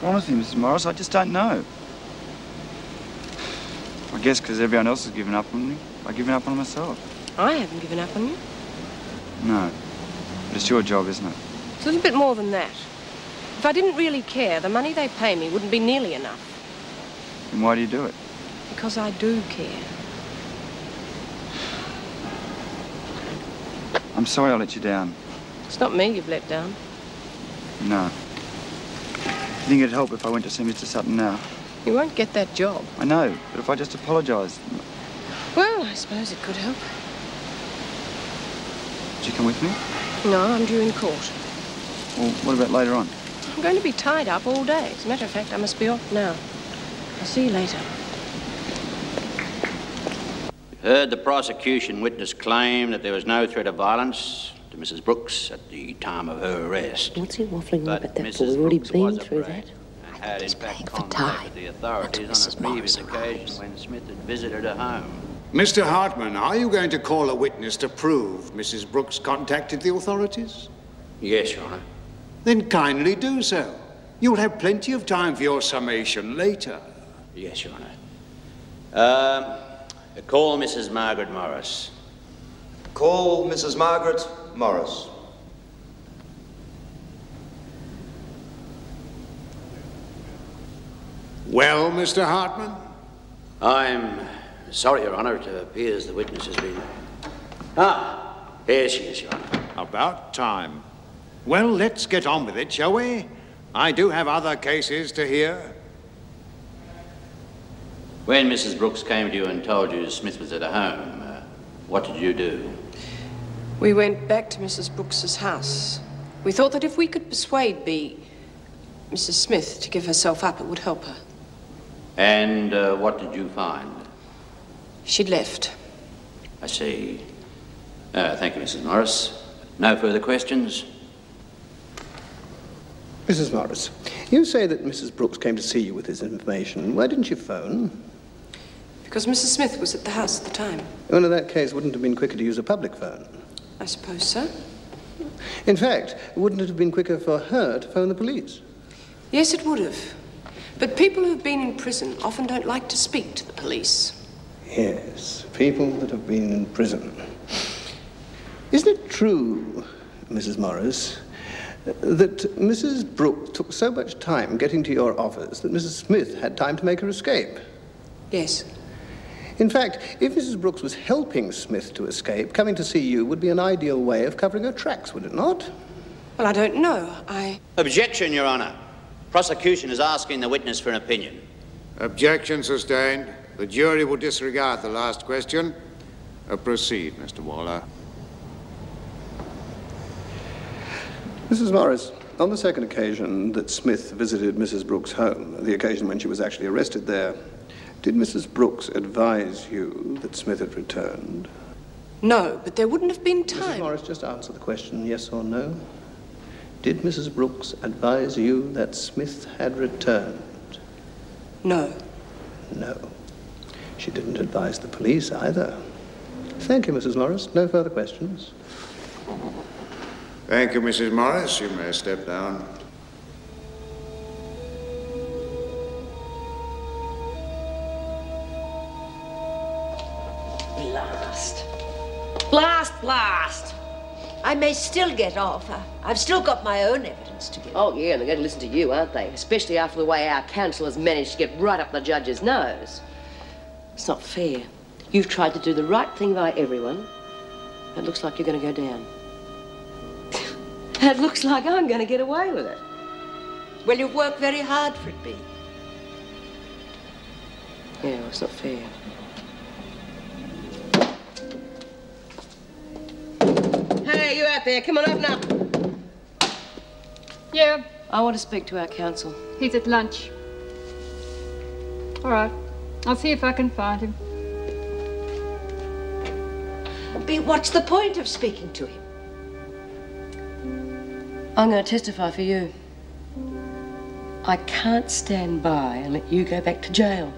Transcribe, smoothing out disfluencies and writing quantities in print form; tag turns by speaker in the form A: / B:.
A: Honestly, Mrs. Morris, I just don't know. I guess because everyone else has given up on me, I've given up on myself.
B: I haven't given up on you.
A: No. But it's your job, isn't it?
B: It's a little bit more than that. If I didn't really care, the money they pay me wouldn't be nearly enough.
A: And why do you do it?
B: Because I do care.
A: I'm sorry I let you down.
B: It's not me you've let down.
A: No. Do you think it'd help if I went to see Mr. Sutton now?
B: You won't get that job.
A: I know, but if I just apologised...
B: Well, I suppose it could help.
A: Would you come with me?
B: No, I'm due in court.
A: Well, what about later on?
B: I'm going to be tied up all day. As a matter of fact, I must be off now. I'll see you later.
C: Heard the prosecution witness claim that there was no threat of violence to Mrs. Brooks at the time of her arrest.
D: What's he waffling on about that for? We've already been through that.
C: And had in fact contacted the authorities on a previous occasion when Smith had visited her home.
E: Mr. Hartman, are you going to call a witness to prove Mrs. Brooks contacted the authorities?
C: Yes, Your Honour.
E: Then kindly do so. You'll have plenty of time for your summation later.
C: Yes, Your Honour. Call Mrs. Margaret Morris.
F: Call Mrs. Margaret Morris.
E: Well, Mr. Hartman?
C: I'm sorry, Your Honour. It appears the witness has been... Here she is, Your Honour.
E: About time. Well, let's get on with it, shall we? I do have other cases to hear.
C: When Mrs. Brooks came to you and told you Smith was at her home, what did you do?
B: We went back to Mrs. Brooks's house. We thought that if we could persuade Mrs. Smith to give herself up, it would help her.
C: And what did you find?
B: She'd left.
C: I see. Thank you, Mrs. Morris. No further questions?
G: Mrs. Morris, you say that Mrs. Brooks came to see you with this information. Why didn't you phone?
B: Because Mrs. Smith was at the house at the time.
G: Well, in that case, wouldn't it have been quicker to use a public phone?
B: I suppose so.
G: In fact, wouldn't it have been quicker for her to phone the police?
B: Yes, it would have. But people who've been in prison often don't like to speak to the police.
G: Yes, people that have been in prison. Isn't it true, Mrs. Morris, that Mrs. Brooks took so much time getting to your office that Mrs. Smith had time to make her escape?
B: Yes.
G: In fact, if Mrs. Brooks was helping Smith to escape, coming to see you would be an ideal way of covering her tracks, would it not?
B: Well, I don't know.
C: Objection, Your Honour. Prosecution is asking the witness for an opinion.
E: Objection sustained. The jury will disregard the last question. Proceed, Mr. Waller.
G: Mrs. Morris, on the second occasion that Smith visited Mrs. Brooks' home, the occasion when she was actually arrested there, did Mrs. Brooks advise you that Smith had returned?
B: No, but there wouldn't have been time.
G: Mrs. Morris, just answer the question, yes or no. Did Mrs. Brooks advise you that Smith had returned?
B: No.
G: No. She didn't advise the police either. Thank you, Mrs. Morris. No further questions.
E: Thank you, Mrs. Morris. You may step down.
D: Blast. Blast, blast. I may still get off. I've still got my own evidence to give.
H: Oh, yeah, and they're going to listen to you, aren't they? Especially after the way our counsel has managed to get right up the judge's nose. It's not fair. You've tried to do the right thing by everyone. It looks like you're going to go down. It looks like I'm going to get away with it.
D: Well, you've worked very hard for it, Bea.
H: Yeah, well, it's not fair. Hey, you out there, come on, open up.
I: Yeah.
H: I want to speak to our counsel.
I: He's at lunch. All right. I'll see if I can find him.
D: Bea, what's the point of speaking to him?
H: I'm going to testify for you. I can't stand by and let you go back to jail.